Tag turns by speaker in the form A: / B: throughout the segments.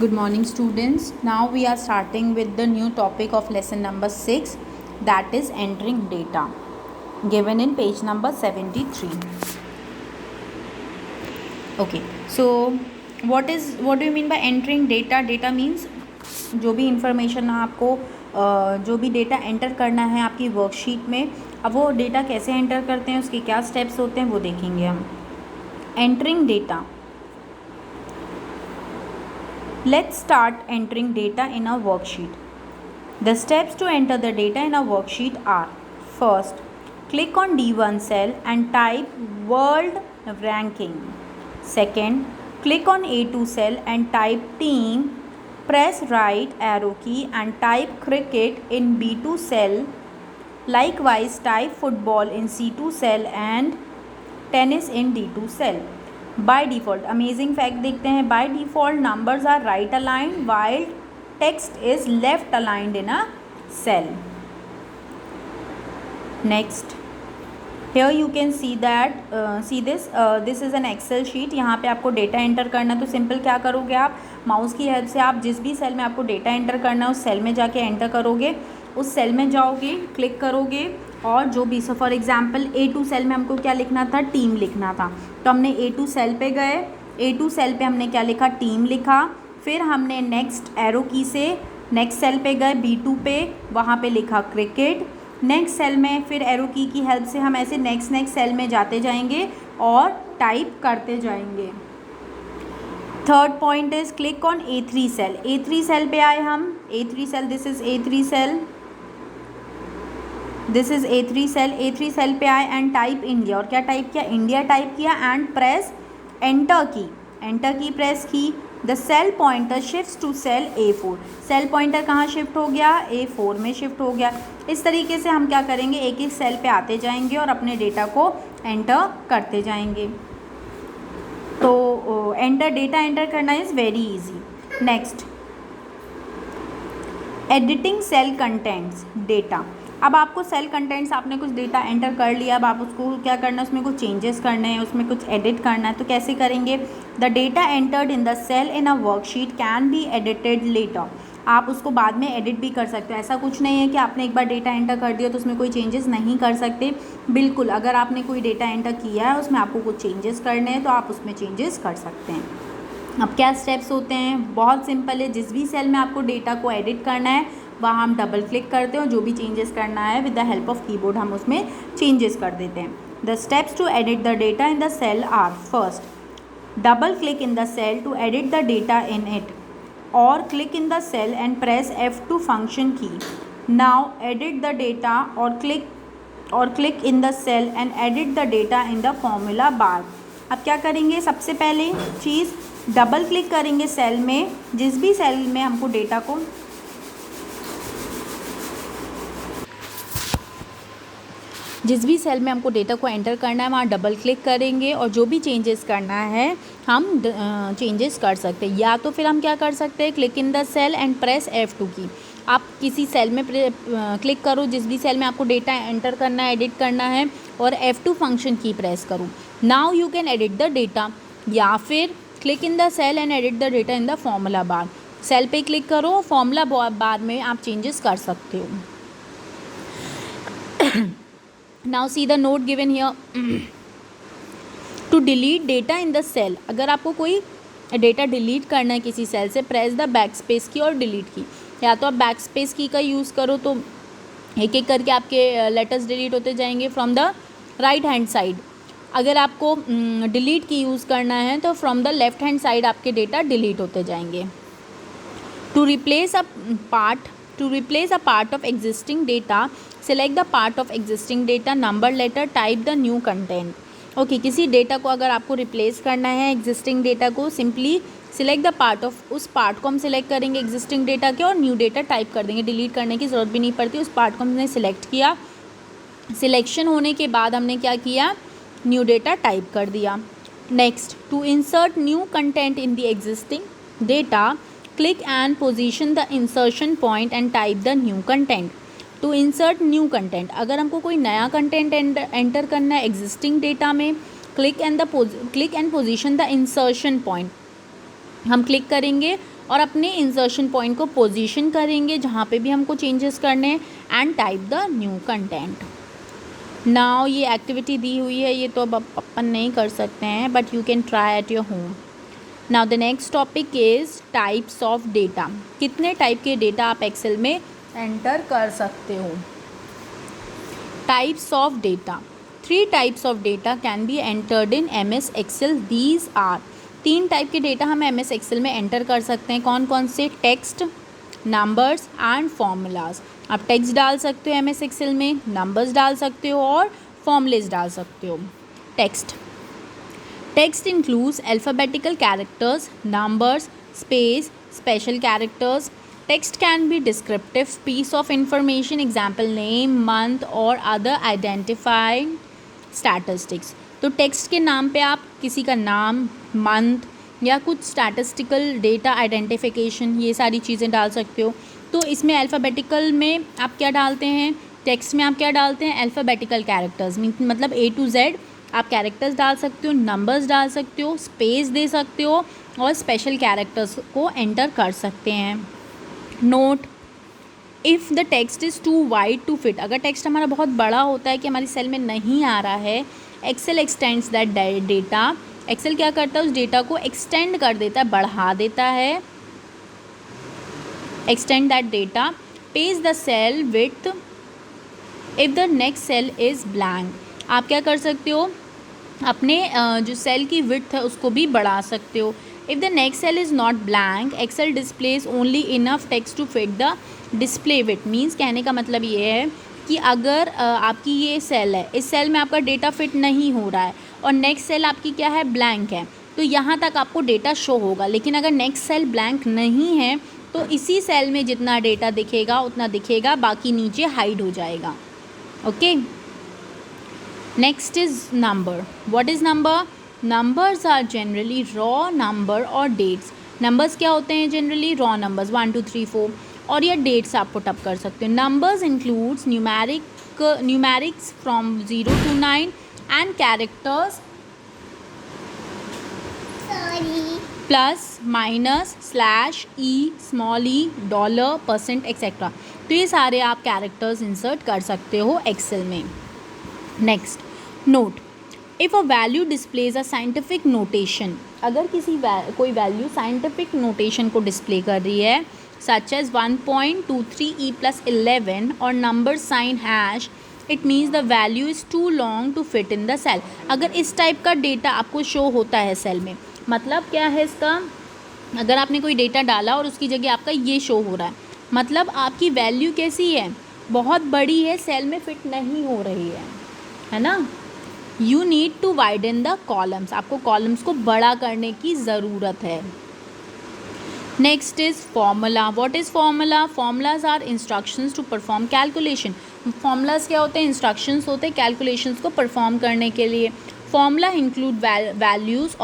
A: Good morning, students. Now we are starting with the new topic of lesson number 6, that is entering data, given in page number 73. Okay, so what do you mean by entering data? Data means जो भी information आपको जो भी data enter करना है आपकी worksheet में, अब वो डेटा कैसे एंटर करते हैं, उसके क्या स्टेप्स होते हैं, वो देखेंगे हम. Entering data. Let's start entering data in a worksheet. The steps to enter the data in a worksheet are: first, click on D1 cell and type world ranking. Second, click on A2 cell and type team. Press right arrow key and type cricket in B2 cell. Likewise, type football in C2 cell and tennis in D2 cell. By default amazing fact देखते हैं. By default numbers are right aligned while text is left aligned in a cell. Next, here you can see that this is an Excel sheet. यहाँ पे आपको data enter करना है तो simple क्या करोगे, आप माउस की हेल्प से आप जिस भी सेल में आपको डेटा एंटर करना है उस सेल में जाके एंटर करोगे. उस सेल में जाओगे, क्लिक करोगे और जो भी, so for example A2 cell में हमको क्या लिखना था, टीम लिखना था. तो हमने A2 सेल पे गए, A2 सेल पे हमने क्या लिखा, टीम लिखा. फिर हमने नेक्स्ट एरो की से नेक्स्ट सेल पे गए B2 पे, वहाँ पे लिखा क्रिकेट. नेक्स्ट सेल में फिर एरो की हेल्प से हम ऐसे नेक्स्ट सेल में जाते जाएंगे और टाइप करते जाएंगे. Third point is click on A3 cell. A3 cell पे आए हम. A3 cell, this is A3 cell, this is A3 cell. A3 cell पे आए एंड टाइप इंडिया. और क्या टाइप किया, इंडिया टाइप किया and press enter key. Enter key press की. The cell pointer shift to cell A4. Cell pointer कहाँ shift हो गया, A4 में शिफ्ट हो गया. इस तरीके से हम क्या करेंगे, एक एक सेल पे आते जाएंगे और अपने डेटा को एंटर करते जाएंगे. तो डेटा एंटर करना is very easy. Next, editing cell contents data. अब आपको सेल कंटेंट्स, आपने कुछ डेटा एंटर कर लिया, अब आप उसको क्या करना है, उसमें कुछ चेंजेस करने हैं, उसमें कुछ एडिट करना है. तो कैसे करेंगे, the data entered in the cell in a worksheet can be edited later. आप उसको बाद में एडिट भी कर सकते हो. ऐसा कुछ नहीं है कि आपने एक बार डेटा एंटर कर दिया तो उसमें कोई चेंजेस नहीं कर सकते. बिल्कुल, अगर आपने कोई डेटा एंटर किया है उसमें आपको कुछ चेंजेस करने हैं तो आप उसमें चेंजेस कर सकते हैं. अब क्या स्टेप्स होते हैं, बहुत सिंपल है. जिस भी सेल में आपको डेटा को एडिट करना है वहाँ हम डबल क्लिक करते हैं और जो भी चेंजेस करना है with the help of keyboard हम उसमें चेंजेस कर देते हैं. The steps to edit the data in the cell are: first, double click in the cell to edit the data in it, or click in the cell and press F2 function key. Now edit the data or click in the cell and edit the data in the formula bar. अब क्या करेंगे, सबसे पहले चीज़ double click करेंगे cell में, जिस भी cell में हमको डेटा को एंटर करना है वहाँ डबल क्लिक करेंगे और जो भी चेंजेस करना है हम चेंजेस कर सकते हैं. या तो फिर हम क्या कर सकते हैं, click in the cell and press F2 key. आप किसी सेल में क्लिक करो, जिस भी सेल में आपको डेटा एंटर करना है, एडिट करना है, और F2 फंक्शन की प्रेस करो. Now you can edit the data. या फिर click in the cell and edit the data in the formula bar. Cell पे क्लिक करो, फॉर्मूला बार में आप चेंजेस कर सकते हो. Now see the note given here. To delete data in the cell. अगर आपको कोई डेटा डिलीट करना है किसी सेल से, प्रेस द बैक स्पेस की और डिलीट की. या तो आप बैक स्पेस की का यूज़ करो तो एक एक करके आपके लेटर्स डिलीट होते जाएंगे from the right hand side. अगर आपको डिलीट की यूज़ करना है तो from the left hand side आपके डेटा डिलीट होते जाएंगे. To replace a part of existing data, select the part of existing data, number letter, type the new content. Okay, किसी data को अगर आपको रिप्लेस करना है एग्जिस्टिंग डेटा को, simply select the part of, उस पार्ट को हम सिलेक्ट करेंगे एग्जिस्टिंग डेटा के और न्यू डेटा टाइप कर देंगे. डिलीट करने की ज़रूरत भी नहीं पड़ती. उस पार्ट को हमने सिलेक्ट किया, सिलेक्शन होने के बाद हमने क्या किया, न्यू डेटा टाइप कर दिया. Next, to insert new content in the existing data, click and position the insertion point and type the new content. To insert new content, अगर हमको कोई नया कंटेंट एंटर करना है एग्जिस्टिंग डेटा में, click and position the insertion point. हम click करेंगे और अपने इंसर्शन पॉइंट को पोजीशन करेंगे जहाँ पे भी हमको चेंजेस करने हैं and type the new content. Now ये एक्टिविटी दी हुई है, ये तो अब अपन नहीं कर सकते हैं, but you can try at your home. Now the next topic is types of data. कितने टाइप के डेटा आप एक्सेल में एंटर कर सकते हो। Types of data, 3 types of data can be entered in MS Excel. These are, 3 type के data हम MS Excel में एंटर कर सकते हैं। कौन कौन से? Text, numbers and formulas. आप टेक्स्ट डाल सकते हो MS एक्सेल में, नंबर्स डाल सकते हो और फॉर्मूलेज डाल सकते हो। Text includes alphabetical characters, numbers, space, special characters. Text can be descriptive piece of information, example name, month or other identifying statistics. तो टेक्स्ट के नाम पे आप किसी का नाम, मंथ या कुछ स्टैटिस्टिकल डेटा आइडेंटिफिकेशन, ये सारी चीज़ें डाल सकते हो। तो इसमें अल्फ़ाबेटिकल में आप क्या डालते हैं, टेक्स्ट में आप क्या डालते हैं? अल्फ़ाबेटिकल कैरेक्टर्स, मतलब A to Z आप कैरेक्टर्स डाल सकते हो, नंबर्स डाल सकते हो, स्पेस दे सकते हो और स्पेशल कैरेक्टर्स को एंटर कर सकते हैं। Note, if the text is too wide to fit, अगर टेक्स्ट हमारा बहुत बड़ा होता है कि हमारी सेल में नहीं आ रहा है, Excel extends that data, Excel क्या करता है? उस डेटा को एक्सटेंड कर देता है, बढ़ा देता है। Extend that data, page the cell width if the next cell is blank. आप क्या कर सकते हो? अपने जो सेल की विड्थ है उसको भी बढ़ा सकते हो। If the next cell is not blank, Excel displays only enough text to fit the display width. Means कहने का मतलब ये है कि अगर आपकी ये सेल है, इस सेल में आपका डेटा फिट नहीं हो रहा है और नेक्स्ट सेल आपकी क्या है? ब्लैंक है, तो यहाँ तक आपको डेटा शो होगा। लेकिन अगर नेक्स्ट सेल ब्लैंक नहीं है तो इसी सेल में जितना डेटा दिखेगा उतना दिखेगा, बाकी नीचे हाइड हो जाएगा। Okay, next is number. What is number? Numbers are generally raw number और डेट्स। नंबर्स क्या होते हैं? जनरली रॉ नंबर्स 1 2 3 4, और ये डेट्स आप पुट अप कर सकते हो। Numbers includes numerics from 0 to 9 and characters plus, minus, slash, E, small E, dollar, percent etcetera. तो ये सारे आप कैरेक्टर्स इंसर्ट कर सकते हो एक्सेल में। Next, note, if a value displays a scientific notation, अगर कोई वैल्यू साइंटिफिक नोटेशन को डिस्प्ले कर रही है, सच एज 1.23e + 11 और number sign hash, it means the value is too long to fit in the cell. अगर इस type का डेटा आपको शो होता है सेल में, मतलब क्या है इसका? अगर आपने कोई डेटा डाला और उसकी जगह आपका ये शो हो रहा है, मतलब आपकी वैल्यू कैसी है? बहुत बड़ी है, सेल में फिट नहीं हो रही है ना। You need to widen the columns, आपको कॉलम्स को बड़ा करने की ज़रूरत है। Next is formula. What is formula? Formulas are instructions to perform calculation. Formulas क्या होते हैं? इंस्ट्रक्शंस होते हैं कैलकुलेशंस को परफॉर्म करने के लिए। Formula include values,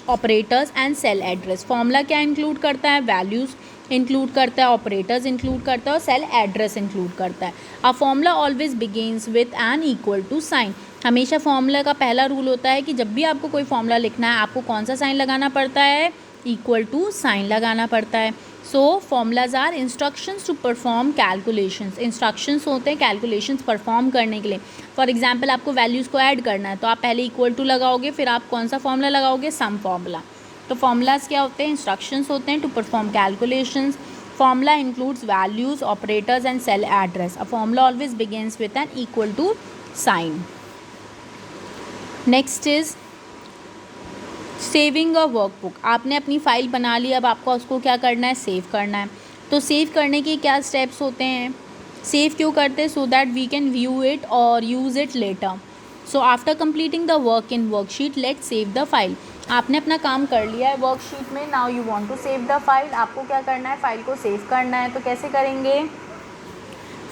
A: operators and cell address. Formula क्या इंक्लूड करता है? वैल्यूज़ इंक्लूड करता है, ऑपरेटर्स इंक्लूड करता है और सेल एड्रेस इंक्लूड करता है। A formula always begins with an equal to sign. हमेशा फॉर्मूला का पहला रूल होता है कि जब भी आपको कोई फॉर्मूला लिखना है, आपको कौन सा साइन लगाना पड़ता है? इक्वल टू साइन लगाना पड़ता है। So formulas are instructions to perform calculations. Instructions होते हैं कैलकुलेशंस परफॉर्म करने के लिए। फॉर एग्जाम्पल, आपको वैल्यूज़ को ऐड करना है तो आप पहले इक्वल टू लगाओगे, फिर आप कौन सा फॉर्मूला लगाओगे? Some formula. तो फॉर्मूलाज क्या होते हैं? इंस्ट्रक्शंस होते हैं to perform calculations. Formula includes values, operators and cell address. A formula always begins with an equal to sign. Next is saving a workbook. आपने अपनी फ़ाइल बना ली, अब आपको उसको क्या करना है? सेव करना है। तो सेव करने के क्या स्टेप्स होते हैं? सेव क्यों करते हैं? So that we can view it और use it later. So after completing the work in worksheet, let's save the file. आपने अपना काम कर लिया है वर्कशीट में, now you want to save the file. आपको क्या करना है? फाइल को सेव करना है। तो कैसे करेंगे?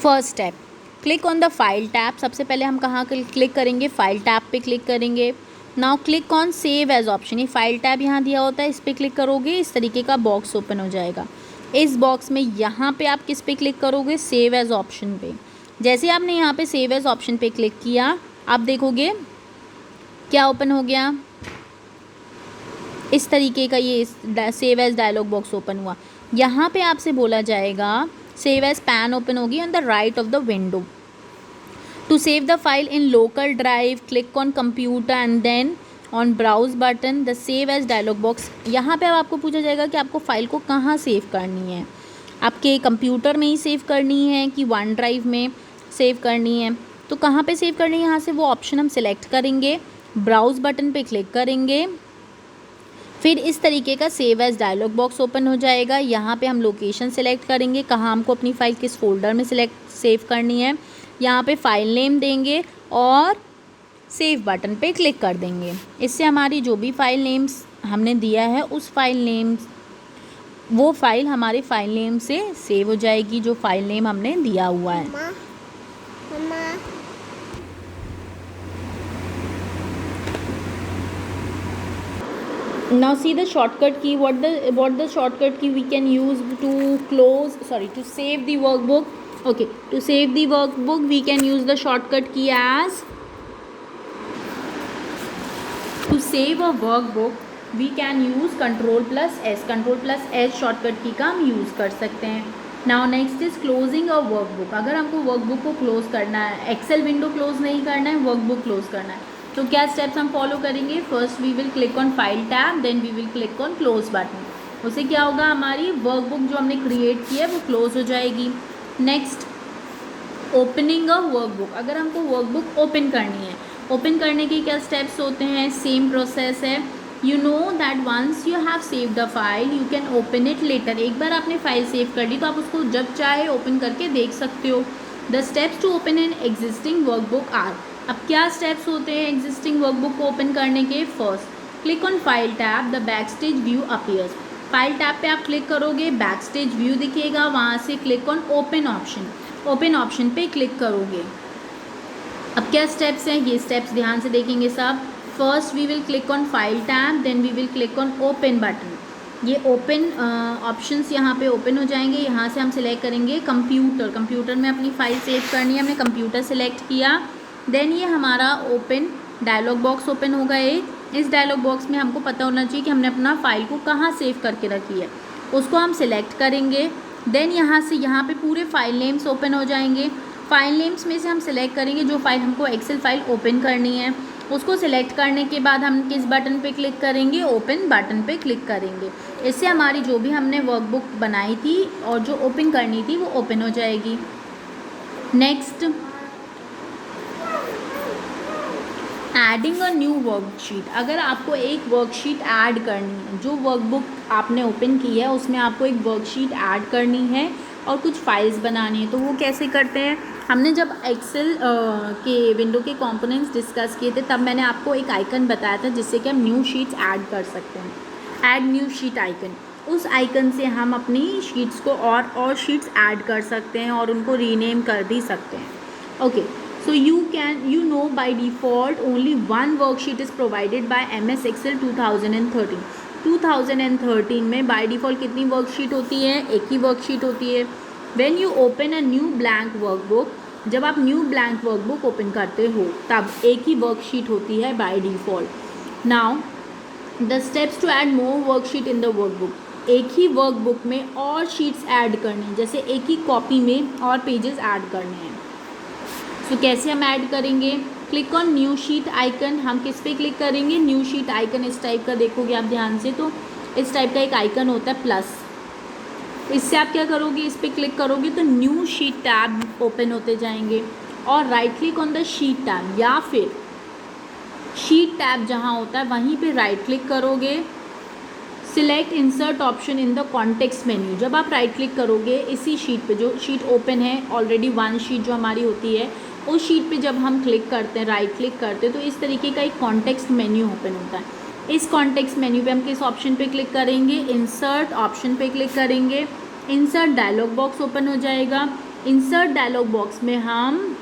A: First step, click on the file tab. सबसे पहले हम कहाँ क्लिक करेंगे? फाइल टैब पे क्लिक करेंगे। Now click on save as option. ये फाइल टैब यहाँ दिया होता है, इस पर क्लिक करोगे, इस तरीके का बॉक्स ओपन हो जाएगा। इस बॉक्स में यहाँ पे आप किस पे क्लिक करोगे? सेव एज ऑप्शन पे। जैसे आपने यहाँ पे सेव एज ऑप्शन पे क्लिक किया, आप देखोगे क्या ओपन हो गया? इस तरीके का ये save as dialog box open हुआ। यहाँ पे आपसे बोला जाएगा सेव एज पैन ओपन होगी on the right of the window. To save the file in local drive click on computer and then on browse button the save as dialog box. यहाँ पे अब आपको पूछा जाएगा कि आपको फ़ाइल को कहाँ सेव करनी है, आपके कंप्यूटर में ही सेव करनी है कि वन ड्राइव में सेव करनी है। तो कहाँ पे सेव करनी है, यहाँ से वो ऑप्शन हम सिलेक्ट करेंगे, ब्राउज बटन पे क्लिक करेंगे, फिर इस तरीके का save as dialog box open हो जाएगा। यहाँ पे हम लोकेशन सेलेक्ट करेंगे, कहाँ हमको अपनी फ़ाइल किस फोल्डर में सेव करनी है। यहाँ पे फाइल नेम देंगे और सेव बटन पे क्लिक कर देंगे। इससे हमारी जो भी फाइल नेम्स हमने दिया है उस फाइल नेम, वो फाइल हमारे फाइल नेम से सेव हो जाएगी, जो फाइल नेम हमने दिया हुआ है। मम्मा। Now see the shortcut key. What the shortcut key we can use to to save the workbook. Okay, to save the workbook we can use the shortcut key as, to save a workbook we can use Ctrl+S. Ctrl+S shortcut की का हम use कर सकते हैं। Now next is closing a workbook. अगर हमको workbook को close करना है, एक्सेल विंडो क्लोज नहीं करना है, वर्कबुक क्लोज करना है, तो क्या स्टेप्स हम फॉलो करेंगे। First we will click on file tab, then we will click on close button. उससे क्या होगा, हमारी वर्कबुक जो हमने क्रिएट की है वो क्लोज हो जाएगी। Next opening a workbook. अगर हमको वर्कबुक ओपन करनी है, ओपन करने के क्या स्टेप्स होते हैं, सेम प्रोसेस है। You know that once you have saved a file you can open it later. एक बार आपने फाइल सेव कर ली तो आप उसको जब चाहे ओपन करके देख सकते हो। The steps to open an existing workbook are. अब क्या स्टेप्स होते हैं एग्जिस्टिंग वर्कबुक को ओपन करने के। First click on file tab, the backstage view appears. File tab पे आप क्लिक करोगे, बैकस्टेज व्यू दिखेगा, वहाँ से click on open option, open option पे क्लिक करोगे। अब क्या स्टेप्स हैं, ये स्टेप्स ध्यान से देखेंगे सब। First we will click on file tab, then we will click on open button. ये ओपन ऑप्शंस यहाँ पे ओपन हो जाएंगे। यहाँ से हम सिलेक्ट करेंगे कंप्यूटर, कंप्यूटर में अपनी फ़ाइल सेव करनी है, हमने कंप्यूटर सेलेक्ट किया। देन ये हमारा ओपन डायलॉग बॉक्स ओपन होगा। इस डायलॉग बॉक्स में हमको पता होना चाहिए कि हमने अपना फ़ाइल को कहाँ सेव करके रखी है, उसको हम सिलेक्ट करेंगे। देन यहाँ से यहाँ पे पूरे फाइल नेम्स ओपन हो जाएंगे। फाइल नेम्स में से हम सिलेक्ट करेंगे जो फाइल हमको एक्सेल फाइल ओपन करनी है, उसको सिलेक्ट करने के बाद हम किस बटन पे क्लिक करेंगे, ओपन बटन पे क्लिक करेंगे। इससे हमारी जो भी हमने वर्कबुक बनाई थी और जो ओपन करनी थी वो ओपन हो जाएगी। Next adding a new worksheet. अगर आपको एक वर्कशीट ऐड करनी है, जो वर्कबुक आपने ओपन की है उसमें आपको एक वर्कशीट ऐड करनी है और कुछ फाइल्स बनानी है, तो वो कैसे करते हैं। हमने जब एक्सेल के विंडो के कंपोनेंट्स डिस्कस किए थे तब मैंने आपको एक आइकन बताया था जिससे कि हम न्यू शीट्स ऐड कर सकते हैं, ऐड न्यू शीट आइकन। उस आइकन से हम अपनी शीट्स को और शीट्स ऐड कर सकते हैं और उनको रीनेम कर भी सकते हैं। Okay, so you know by default only one worksheet is provided by MS Excel 2013। 2013 में बाय डिफ़ॉल्ट कितनी वर्कशीट होती है, एक ही वर्कशीट होती है। When you open a new blank workbook, जब आप न्यू ब्लैंक वर्कबुक ओपन करते हो तब एक ही वर्कशीट होती है by default. Now the steps to add more worksheet in the workbook. एक ही वर्कबुक में और शीट्स ऐड करनी, जैसे एक ही कॉपी में और पेजेस ऐड करने हैं। तो कैसे हम ऐड करेंगे, click on new sheet icon. हम किस पे क्लिक करेंगे, न्यू शीट आइकन। इस टाइप का देखोगे आप ध्यान से तो इस टाइप का एक आइकन होता है प्लस, इससे आप क्या करोगे, इस पर क्लिक करोगे तो न्यू शीट टैब ओपन होते जाएंगे। और right click on the sheet tab, या फिर शीट टैब जहाँ होता है वहीं पे राइट क्लिक करोगे। Select insert option in the context menu. जब आप राइट क्लिक करोगे इसी शीट पे, जो शीट ओपन है ऑलरेडी वन शीट जो हमारी होती है, उस शीट पे जब हम क्लिक करते हैं, राइट क्लिक करते हैं, तो इस तरीके का एक कॉन्टेक्स्ट मेन्यू ओपन होता है। इस कॉन्टेक्स्ट मेन्यू पे हम किस ऑप्शन पे क्लिक करेंगे, इंसर्ट ऑप्शन पे क्लिक करेंगे। इंसर्ट डायलॉग बॉक्स ओपन हो जाएगा। इंसर्ट डायलॉग बॉक्स में हम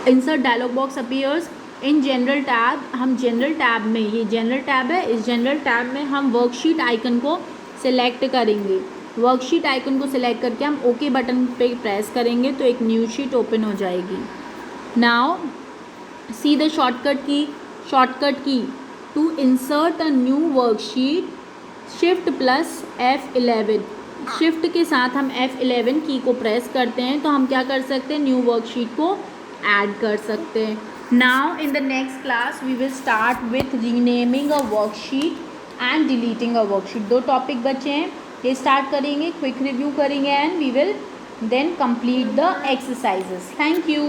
A: insert dialog box appears in general tab. हम जनरल टैब में, ये जनरल टैब है, इस जनरल टैब में हम वर्कशीट आइकन को सिलेक्ट करेंगे। वर्कशीट आइकन को सिलेक्ट करके हम ओके बटन पे प्रेस करेंगे तो एक न्यू शीट ओपन हो जाएगी। Now see the shortcut key. Shortcut key to insert a new worksheet, shift plus F11। Shift के साथ हम F11 की को प्रेस करते हैं तो हम क्या कर सकते हैं, न्यू वर्कशीट को ऐड कर सकते हैं। Now in the next class we will start with renaming a worksheet and deleting a worksheet. 2 topic बचे हैं, ये स्टार्ट करेंगे, क्विक रिव्यू करेंगे and we will then complete the exercises. Thank you.